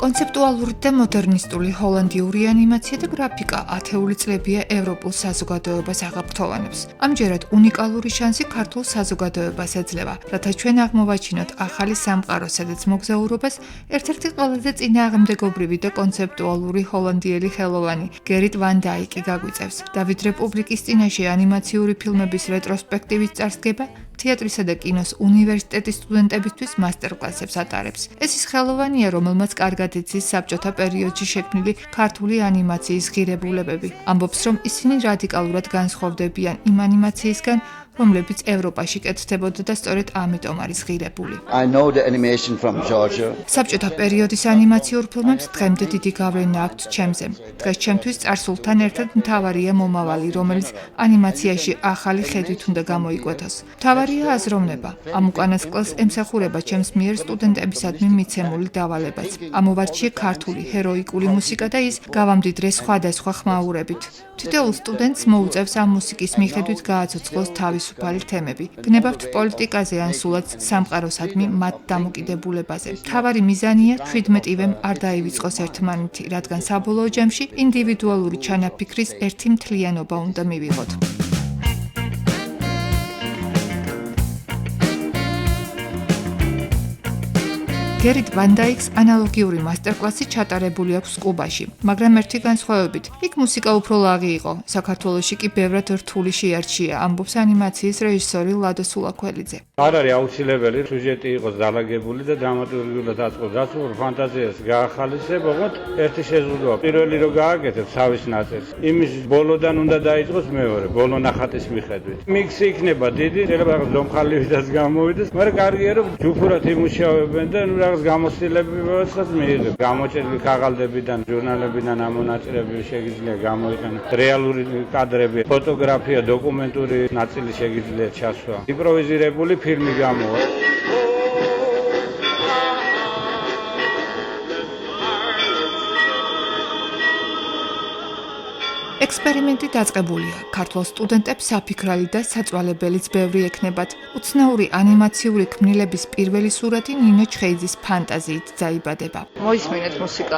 კონცეპტუალური და მოდერნისტული ჰოლანდიური ანიმაცია და გრაფიკა ათეული წლებია ევროპულ საზოგადოებას აღაფრთოვანებს. ამჯერად უნიკალური შანსი ქართულ საზოგადოებას ეძლევა, რათა ჩვენ აღმოვაჩინოთ ახალი სამყარო, სადაც მოგზაურობას ერთ-ერთი ყველაზე წინააღმდეგობრივი და კონცეპტუალური ჰოლანდიელი ხელოვანი გერიტ ვან დაიკი გაგვიწევს. დავით რეპუბლიკის წინაშე ანიმაციური ფილმების რეტროსპექტივის წარსდგება თეატრისა და კინოს უნივერსიტეტის სტუდენტებისთვის მასტერკლასებს ატარებს. ეს ის ხელოვანია, რომელმაც კარგად იცის საბჭოთა პერიოდში შექმნილი ქართული ანიმაციის ღირებულებები. ამბობს, რომ ისინი რადიკალურად განსხვავდებიან იმ ანიმაციისგან, რომლებიც ევროპაში კეთდებოდა და სწორედ ამიტომ არის ღირებული. საბჭოთა პერიოდის ანიმაციურ ფილმებს დღემდე დიდი გავლენა აქვთ ჩემზე. დღეს ჩემთვის წარსულთან ერთად მთავარია მომავალი, რომელიც ანიმაციაში ახალი ხედვით უნდა გამოიკვეთოს. მთავარია აზროვნება. ამ უკანასკნელს ემსახურება ჩემს მიერ სტუდენტებისადმი მიცემული დავალებაც. ამოვარჩიე ქართული ჰეროიკული მუსიკა და ის გავამდიდრე სხვადასხვა ხმაურებით. თითოეულ სტუდენტს მოუწევს ამ მუსიკის მიხედვით გააცოცხლოს თავისუფალი თემები. გნებავთ პოლიტიკაზე ან სულაც სამყაროსადმი მათ დამოკიდებულებაზე. მთავარი მიზანია 17-ვემ არ დაივიწყოს ერთმანეთი, რადგან საბოლოო ჯამში ინდივიდუალური ჩანაფიქრის ერთი მთლიანობა უნდა მივიღოთ. გერიტ ვან დაიკს ანალოგიური მასტერკლასი ჩატარებული აქვს კუბაში, მაგრამ ერთი განსხვავებით, იქ მუსიკა უფრო ლაღი იყო, საქართველოში კი ბევრად რთული შეარჩია, ამბობს ანიმაციის რეჟისორი ლადო სულაქველიძე. არ არის აუცილებელი სიუჟეტი იყოს დალაგებული და დრამატურგიულად აწყოს, რაც უფრო ფანტაზიას გაახალისებოთ, ერთი შეზღუდვა. პირველი რო გააკეთებ თავის ნაწილს, იმის ბოლოდან უნდა დაიწყოს მეორე, ბოლო ნახატის მიხედვით. მიქსი იქნება დიდი, შეიძლება რაღაც ზომხალივითაც გამოვიდეს, მაგრამ კარგია რომ ჯგუფურად იმუშავებენ და რაღაც გამოცდილებებსაც მიიღებ. გამოჭედილი ქაღალდებიდან, ჟურნალებიდან ამ მონაწილეები შეგიძლია გამოიყენო. რეალური კადრები, ფოტოგრაფია, დოკუმენტური ნაწილი შეგიძლია ჩასვა. იმპროვიზირებული ფილმი გამოვა. ექსპერიმენტი დაწყებულია. ქართულ სტუდენტებს საფიქრალი და საწვალებელიც ბევრი ექნებათ. უცნაური ანიმაციური ქმნილების პირველი სურათი ნინო ჩხეიძის ფანტაზიით დაიბადება. მოისმინეთ მუსიკა.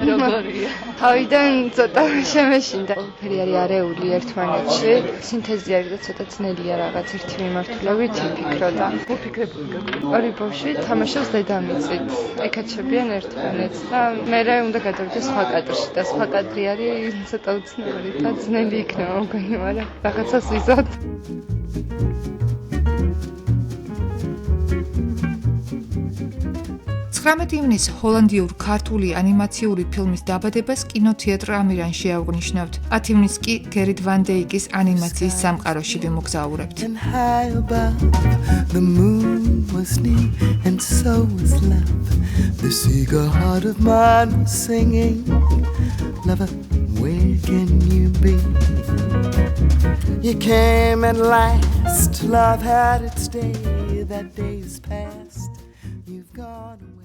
როგორია? თავიდან ცოტა შემეშინდა. ყველაფერი არის არეული ერთმანეთში. სინთეზი არის და ცოტა ძნელია რაღაც ერთი მიმართულებით იფიქრო და უფიქრებული გაქვს. ორი ბავშვი თამაშობს დედამიწით. ეკაჩებიან ერთმანეთს და მერე უნდა გადავიდეს სხვა კადრში და სხვა კადრი არის ცოტა უცნაური. და ძნელი იქნება მგონი, მაგრამ რაღაცას ვიზოთ. 19 ივნისს ჰოლანდიურ-ქართული ანიმაციური ფილმის დაბადებას კინოთეატრ ამირანში აღნიშნავთ. 10 ივნისს კი გერიტ ვან დაიკის ანიმაციის სამყაროში ვიმოგზაურებთ. Where can you be? You came at last, love had its day, that day is past, you've gone away.